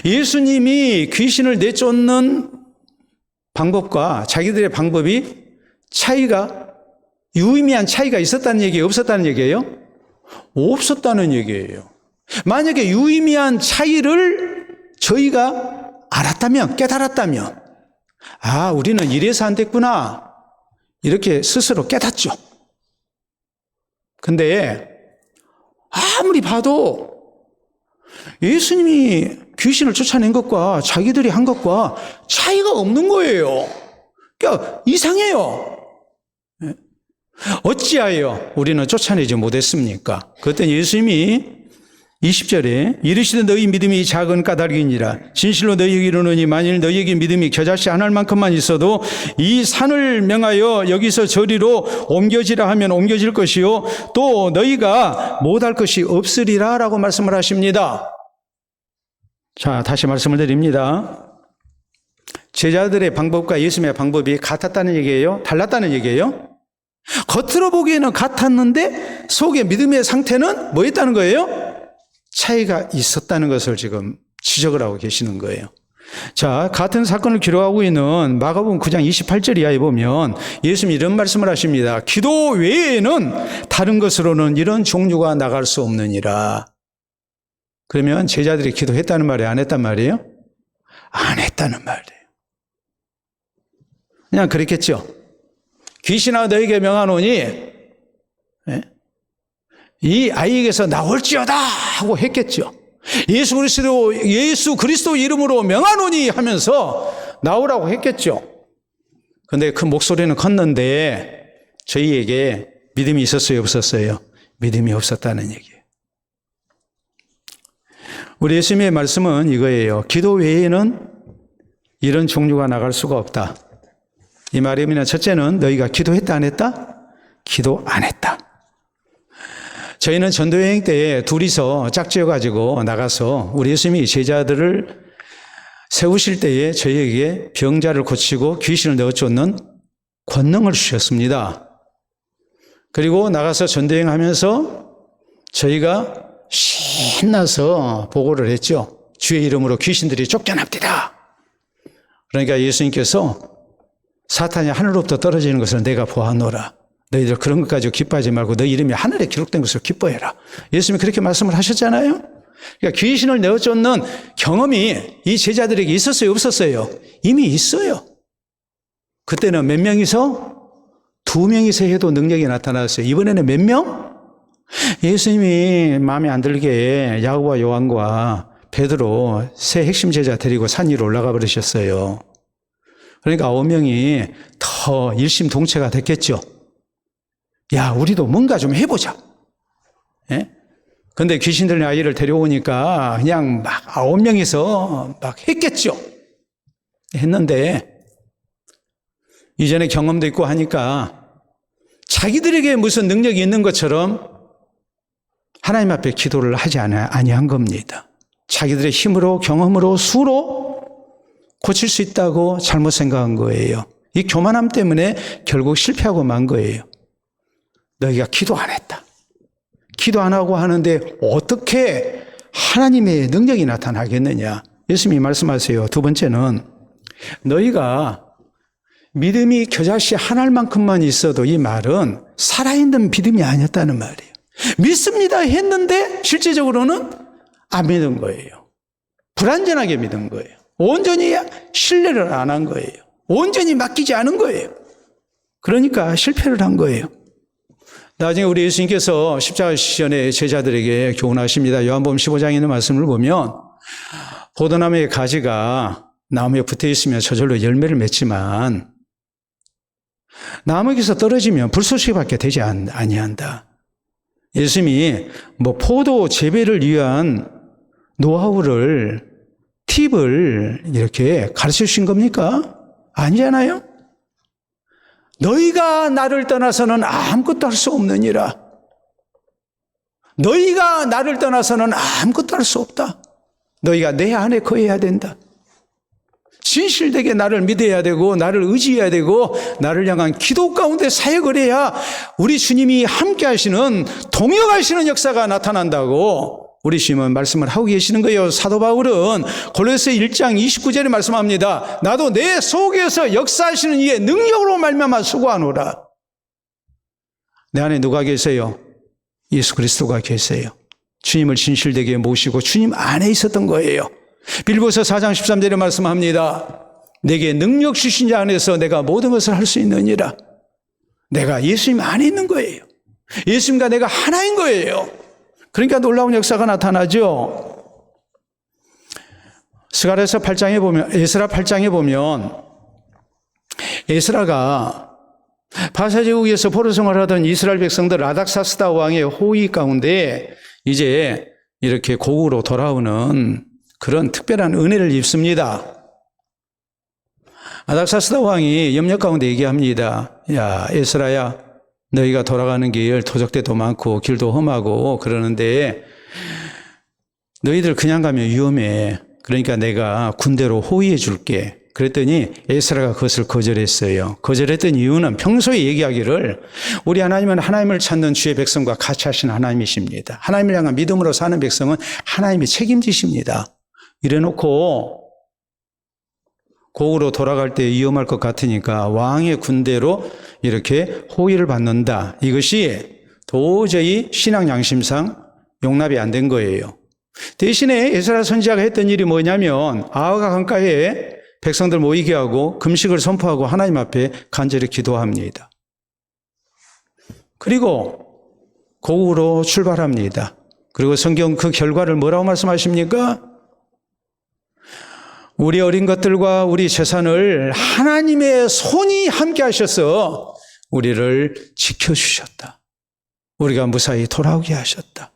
예수님이 귀신을 내쫓는 방법과 자기들의 방법이 유의미한 차이가 있었다는 얘기예요? 없었다는 얘기예요? 없었다는 얘기예요. 만약에 유의미한 차이를 저희가 알았다면, 깨달았다면, 아, 우리는 이래서 안 됐구나. 이렇게 스스로 깨닫죠. 근데 아무리 봐도 예수님이 귀신을 쫓아낸 것과 자기들이 한 것과 차이가 없는 거예요. 그러니까 이상해요. 어찌하여 우리는 쫓아내지 못했습니까? 그때 예수님이 20절에 이르시되 너희 믿음이 작은 까닭이니라. 진실로 너희에게 이르노니 만일 너희에게 믿음이 겨자씨 하나일 만큼만 있어도 이 산을 명하여 여기서 저리로 옮겨지라 하면 옮겨질 것이요 또 너희가 못할 것이 없으리라 라고 말씀을 하십니다. 자, 다시 말씀을 드립니다. 제자들의 방법과 예수님의 방법이 같았다는 얘기예요? 달랐다는 얘기예요? 겉으로 보기에는 같았는데 속의 믿음의 상태는 뭐였다는 거예요? 차이가 있었다는 것을 지금 지적을 하고 계시는 거예요. 자, 같은 사건을 기록하고 있는 마가복음 9장 28절 이하에 보면 예수님이 이런 말씀을 하십니다. 기도 외에는 다른 것으로는 이런 종류가 나갈 수 없느니라. 그러면 제자들이 기도했다는 말이에요? 안 했단 말이에요? 안 했다는 말이에요. 그냥 그랬겠죠. 귀신아 너에게 명하노니 이 아이에게서 나올지어다 하고 했겠죠. 예수 그리스도 이름으로 명하노니 하면서 나오라고 했겠죠. 그런데 그 목소리는 컸는데 저희에게 믿음이 있었어요, 없었어요? 믿음이 없었다는 얘기예요. 우리 예수님의 말씀은 이거예요. 기도 외에는 이런 종류가 나갈 수가 없다. 이 말이면 첫째는 너희가 기도했다 안 했다? 기도 안 했다. 저희는 전도여행 때 둘이서 짝지어가지고 나가서 우리 예수님이 제자들을 세우실 때에 저희에게 병자를 고치고 귀신을 내어쫓는 권능을 주셨습니다. 그리고 나가서 전도여행 하면서 저희가 신나서 보고를 했죠. 주의 이름으로 귀신들이 쫓겨납니다. 그러니까 예수님께서 사탄이 하늘로부터 떨어지는 것을 내가 보았노라. 너희들 그런 것 가지고 기뻐하지 말고 너 이름이 하늘에 기록된 것을 기뻐해라. 예수님이 그렇게 말씀을 하셨잖아요. 그러니까 귀신을 내어쫓는 경험이 이 제자들에게 있었어요, 없었어요? 이미 있어요. 그때는 몇 명이서? 2명이서 해도 능력이 나타났어요. 이번에는 몇 명? 예수님이 마음에 안 들게 야고보와 요한과 베드로 세 핵심 제자 데리고 산 위로 올라가 버리셨어요. 그러니까 9명이 더 일심동체가 됐겠죠. 야, 우리도 뭔가 좀 해보자. 예? 근데 귀신 들린 아이를 데려오니까 그냥 막 9명이서 막 했겠죠. 했는데 이전에 경험도 있고 하니까 자기들에게 무슨 능력이 있는 것처럼 하나님 앞에 기도를 하지 아니한 겁니다. 자기들의 힘으로, 경험으로, 수로 고칠 수 있다고 잘못 생각한 거예요. 이 교만함 때문에 결국 실패하고 만 거예요. 너희가 기도 안 했다. 기도 안 하고 하는데 어떻게 하나님의 능력이 나타나겠느냐. 예수님이 말씀하세요. 두 번째는 너희가 믿음이 겨자씨 한 알만큼만 있어도 이 말은 살아있는 믿음이 아니었다는 말이에요. 믿습니다 했는데 실제적으로는 안 믿은 거예요. 불완전하게 믿은 거예요. 온전히 신뢰를 안 한 거예요. 온전히 맡기지 않은 거예요. 그러니까 실패를 한 거예요. 나중에 우리 예수님께서 십자가 시전에 제자들에게 교훈하십니다. 요한복음 15장에 있는 말씀을 보면 포도나무의 가지가 나무에 붙어 있으면 저절로 열매를 맺지만 나무에서 떨어지면 불쏘시개밖에 되지 아니한다. 예수님이 포도 재배를 위한 노하우를 팁을 이렇게 가르쳐 주신 겁니까? 아니잖아요. 너희가 나를 떠나서는 아무것도 할 수 없느니라. 너희가 나를 떠나서는 아무것도 할 수 없다. 너희가 내 안에 거해야 된다. 진실되게 나를 믿어야 되고 나를 의지해야 되고 나를 향한 기도 가운데 사역을 해야 우리 주님이 함께 하시는 동역하시는 역사가 나타난다고 우리 주님은 말씀을 하고 계시는 거예요. 사도 바울은 골로새 1장 29절에 말씀합니다. 나도 내 속에서 역사하시는 이의 능력으로 말미암아 수고하노라. 내 안에 누가 계세요? 예수 그리스도가 계세요. 주님을 진실되게 모시고 주님 안에 있었던 거예요. 빌보서 4장 13절에 말씀합니다. 내게 능력 주신 자 안에서 내가 모든 것을 할 수 있느니라. 내가 예수님 안에 있는 거예요. 예수님과 내가 하나인 거예요. 그러니까 놀라운 역사가 나타나죠. 스가랴서 8장에 보면, 에스라 8장에 보면 에스라가 바사제국에서 포로 생활하던 이스라엘 백성들 아닥사스다 왕의 호위 가운데 이제 이렇게 고국으로 돌아오는 그런 특별한 은혜를 입습니다. 아닥사스다 왕이 염려 가운데 얘기합니다. 야, 에스라야, 너희가 돌아가는 길 도적대도 많고 길도 험하고 그러는데 너희들 그냥 가면 위험해. 그러니까 내가 군대로 호위해 줄게. 그랬더니 에스라가 그것을 거절했어요. 거절했던 이유는 평소에 얘기하기를 우리 하나님은 하나님을 찾는 주의 백성과 같이 하신 하나님이십니다. 하나님을 향한 믿음으로 사는 백성은 하나님이 책임지십니다. 이래놓고 고국으로 돌아갈 때 위험할 것 같으니까 왕의 군대로 이렇게 호위를 받는다. 이것이 도저히 신앙 양심상 용납이 안 된 거예요. 대신에 에스라 선지자가 했던 일이 뭐냐면 아하가 강가에 백성들 모이게 하고 금식을 선포하고 하나님 앞에 간절히 기도합니다. 그리고 고국으로 출발합니다. 그리고 성경 그 결과를 뭐라고 말씀하십니까? 우리 어린 것들과 우리 재산을 하나님의 손이 함께 하셔서 우리를 지켜주셨다. 우리가 무사히 돌아오게 하셨다.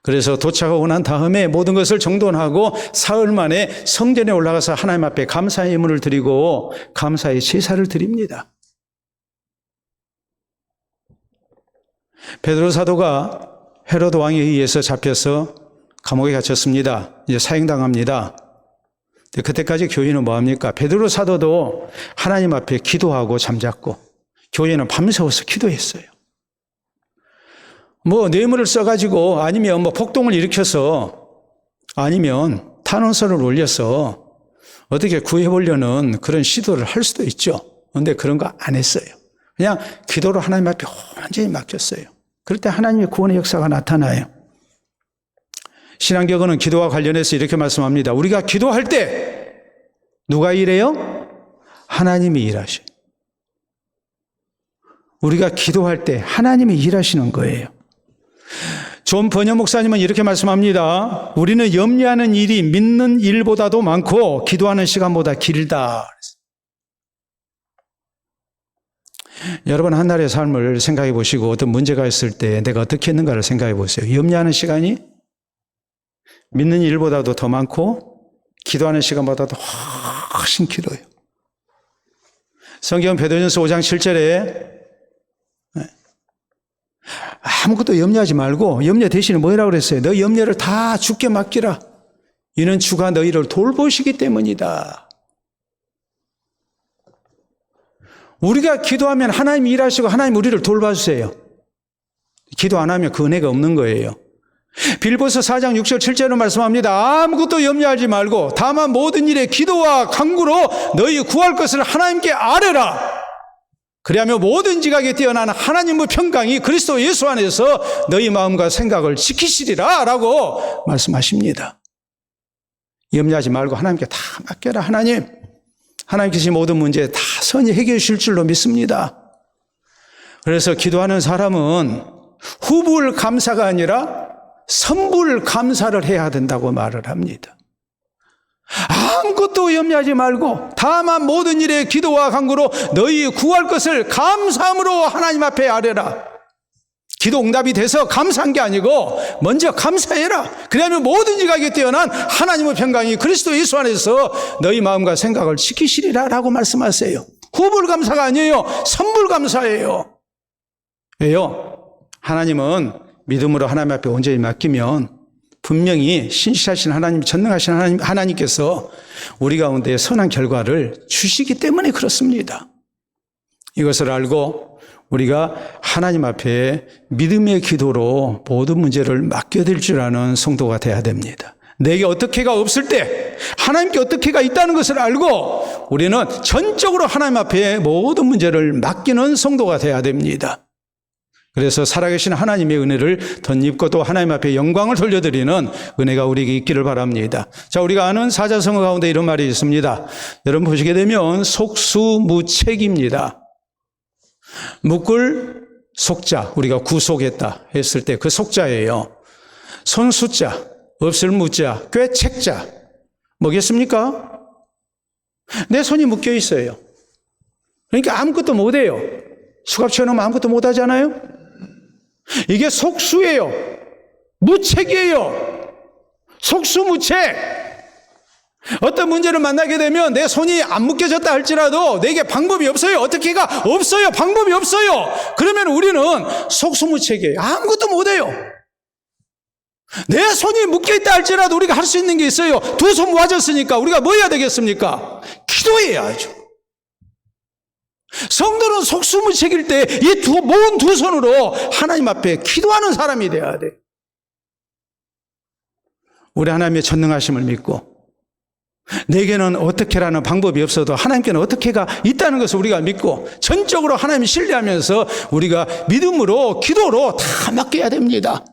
그래서 도착하고 난 다음에 모든 것을 정돈하고 사흘 만에 성전에 올라가서 하나님 앞에 감사의 예물을 드리고 감사의 제사를 드립니다. 베드로 사도가 헤로드 왕에 의해서 잡혀서 감옥에 갇혔습니다. 이제 사형당합니다. 그때까지 교회는 뭐합니까? 베드로 사도도 하나님 앞에 기도하고 잠잤고 교회는 밤새워서 기도했어요. 뇌물을 써가지고 아니면 폭동을 일으켜서 아니면 탄원서를 올려서 어떻게 구해보려는 그런 시도를 할 수도 있죠. 그런데 그런 거 안 했어요. 그냥 기도로 하나님 앞에 완전히 맡겼어요. 그럴 때 하나님의 구원의 역사가 나타나요. 신앙격언은 기도와 관련해서 이렇게 말씀합니다. 우리가 기도할 때 누가 일해요? 하나님이 일하셔요. 우리가 기도할 때 하나님이 일하시는 거예요. 존 번역 목사님은 이렇게 말씀합니다. 우리는 염려하는 일이 믿는 일보다도 많고 기도하는 시간보다 길다. 여러분 한날의 삶을 생각해 보시고 어떤 문제가 있을 때 내가 어떻게 했는가를 생각해 보세요. 염려하는 시간이 믿는 일보다도 더 많고 기도하는 시간보다도 훨씬 길어요. 성경 베드로전서 5장 7절에 아무것도 염려하지 말고 염려 대신에 뭐라고 그랬어요? 너 염려를 다 주께 맡기라. 이는 주가 너희를 돌보시기 때문이다. 우리가 기도하면 하나님이 일하시고 하나님 우리를 돌봐주세요. 기도 안 하면 그 은혜가 없는 거예요. 빌보서 4장 6절 7절로 말씀합니다. 아무것도 염려하지 말고 다만 모든 일에 기도와 간구로 너희 구할 것을 하나님께 아뢰라. 그리하면 모든 지각에 뛰어난 하나님의 평강이 그리스도 예수 안에서 너희 마음과 생각을 지키시리라 라고 말씀하십니다. 염려하지 말고 하나님께 다 맡겨라. 하나님께서 모든 문제 다 선히 해결해 주실 줄로 믿습니다. 그래서 기도하는 사람은 후불 감사가 아니라 선불 감사를 해야 된다고 말을 합니다. 아무것도 염려하지 말고 다만 모든 일에 기도와 간구로 너희 구할 것을 감사함으로 하나님 앞에 아뢰라. 기도 응답이 돼서 감사한 게 아니고 먼저 감사해라. 그러면 모든 지각에 뛰어난 하나님의 평강이 그리스도 예수 안에서 너희 마음과 생각을 지키시리라 라고 말씀하세요. 후불 감사가 아니에요. 선불 감사예요. 왜요? 하나님은 믿음으로 하나님 앞에 온전히 맡기면 분명히 신실하신 하나님, 전능하신 하나님께서 우리 가운데 선한 결과를 주시기 때문에 그렇습니다. 이것을 알고 우리가 하나님 앞에 믿음의 기도로 모든 문제를 맡겨드릴 줄 아는 성도가 돼야 됩니다. 내게 어떻게가 없을 때 하나님께 어떻게가 있다는 것을 알고 우리는 전적으로 하나님 앞에 모든 문제를 맡기는 성도가 돼야 됩니다. 그래서 살아계신 하나님의 은혜를 덧입고 또 하나님 앞에 영광을 돌려드리는 은혜가 우리에게 있기를 바랍니다. 자, 우리가 아는 사자성어 가운데 이런 말이 있습니다. 여러분 보시게 되면 속수무책입니다. 묶을 속자, 우리가 구속했다 했을 때 그 속자예요. 손수자, 없을 무자, 꾀책자. 뭐겠습니까? 내 손이 묶여 있어요. 그러니까 아무것도 못해요. 수갑 채워놓으면 아무것도 못하잖아요. 이게 속수예요. 무책이에요. 속수무책. 어떤 문제를 만나게 되면 내 손이 안 묶여졌다 할지라도 내게 방법이 없어요. 어떻게가 없어요. 방법이 없어요. 그러면 우리는 속수무책이에요. 아무것도 못해요. 내 손이 묶여있다 할지라도 우리가 할 수 있는 게 있어요. 두 손 모아졌으니까 우리가 뭐 해야 되겠습니까? 기도해야죠. 성도는 속수무책일 때 이 모은 두 손으로 하나님 앞에 기도하는 사람이 되어야 돼요. 우리 하나님의 전능하심을 믿고 내게는 어떻게라는 방법이 없어도 하나님께는 어떻게가 있다는 것을 우리가 믿고 전적으로 하나님을 신뢰하면서 우리가 믿음으로 기도로 다 맡겨야 됩니다.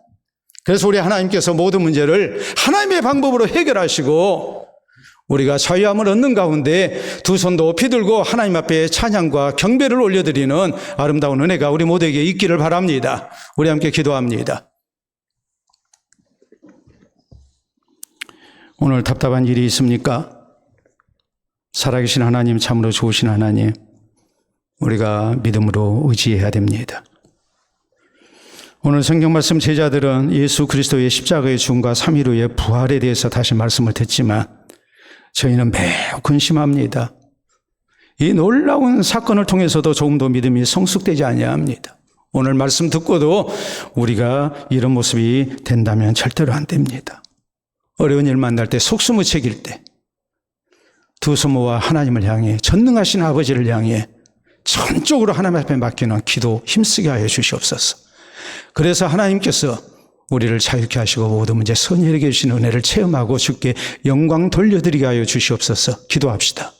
그래서 우리 하나님께서 모든 문제를 하나님의 방법으로 해결하시고 우리가 자유함을 얻는 가운데 두 손도 높이 들고 하나님 앞에 찬양과 경배를 올려드리는 아름다운 은혜가 우리 모두에게 있기를 바랍니다. 우리 함께 기도합니다. 오늘 답답한 일이 있습니까? 살아계신 하나님, 참으로 좋으신 하나님, 우리가 믿음으로 의지해야 됩니다. 오늘 성경 말씀 제자들은 예수 그리스도의 십자가의 죽음과 3일 후의 부활에 대해서 다시 말씀을 듣지만 저희는 매우 근심합니다. 이 놀라운 사건을 통해서도 조금도 믿음이 성숙되지 아니합니다. 오늘 말씀 듣고도 우리가 이런 모습이 된다면 절대로 안 됩니다. 어려운 일 만날 때 속수무책일 때 두 손 모아 하나님을 향해 전능하신 아버지를 향해 전적으로 하나님 앞에 맡기는 기도 힘쓰게 하여 주시옵소서. 그래서 하나님께서 우리를 자유케 하시고 모든 문제 선히 해결해 주시는 은혜를 체험하고 주께 영광 돌려드리게 하여 주시옵소서. 기도합시다.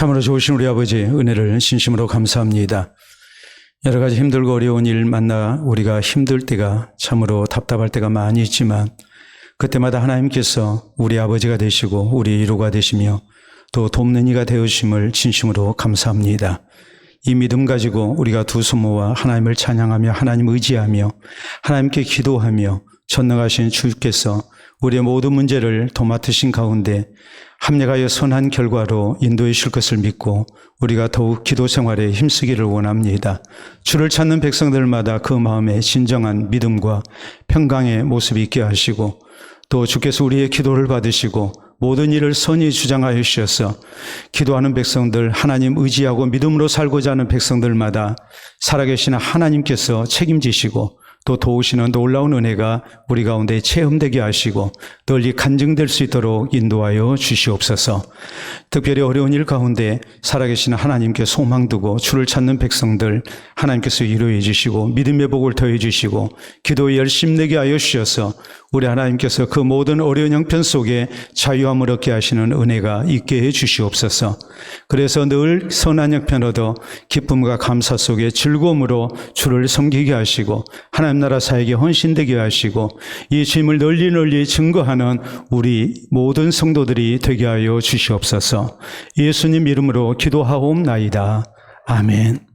참으로 좋으신 우리 아버지 은혜를 진심으로 감사합니다. 여러 가지 힘들고 어려운 일 만나 우리가 힘들 때가 참으로 답답할 때가 많이 있지만 그때마다 하나님께서 우리 아버지가 되시고 우리 위로가 되시며 또 돕는 이가 되어주심을 진심으로 감사합니다. 이 믿음 가지고 우리가 두 손 모아 하나님을 찬양하며 하나님 의지하며 하나님께 기도하며 전능하신 주께서 우리의 모든 문제를 도맡으신 가운데 합력하여 선한 결과로 인도해 주실 것을 믿고 우리가 더욱 기도 생활에 힘쓰기를 원합니다. 주를 찾는 백성들마다 그 마음에 진정한 믿음과 평강의 모습이 있게 하시고 또 주께서 우리의 기도를 받으시고 모든 일을 선히 주장하여 주셔서 기도하는 백성들, 하나님 의지하고 믿음으로 살고자 하는 백성들마다 살아계신 하나님께서 책임지시고 또 도우시는 놀라운 은혜가 우리 가운데 체험되게 하시고 널리 간증될 수 있도록 인도하여 주시옵소서. 특별히 어려운 일 가운데 살아계신 하나님께 소망 두고 주를 찾는 백성들 하나님께서 위로해 주시고 믿음의 복을 더해 주시고 기도에 열심내게 하여 주셔서 우리 하나님께서 그 모든 어려운 형편 속에 자유함을 얻게 하시는 은혜가 있게 해 주시옵소서. 그래서 늘 선한 형편 얻어 기쁨과 감사 속에 즐거움으로 주를 섬기게 하시고 하나님 나라 사역에 헌신되게 하시고 이 주님을 널리 증거하는 우리 모든 성도들이 되게 하여 주시옵소서. 예수님 이름으로 기도하옵나이다. 아멘.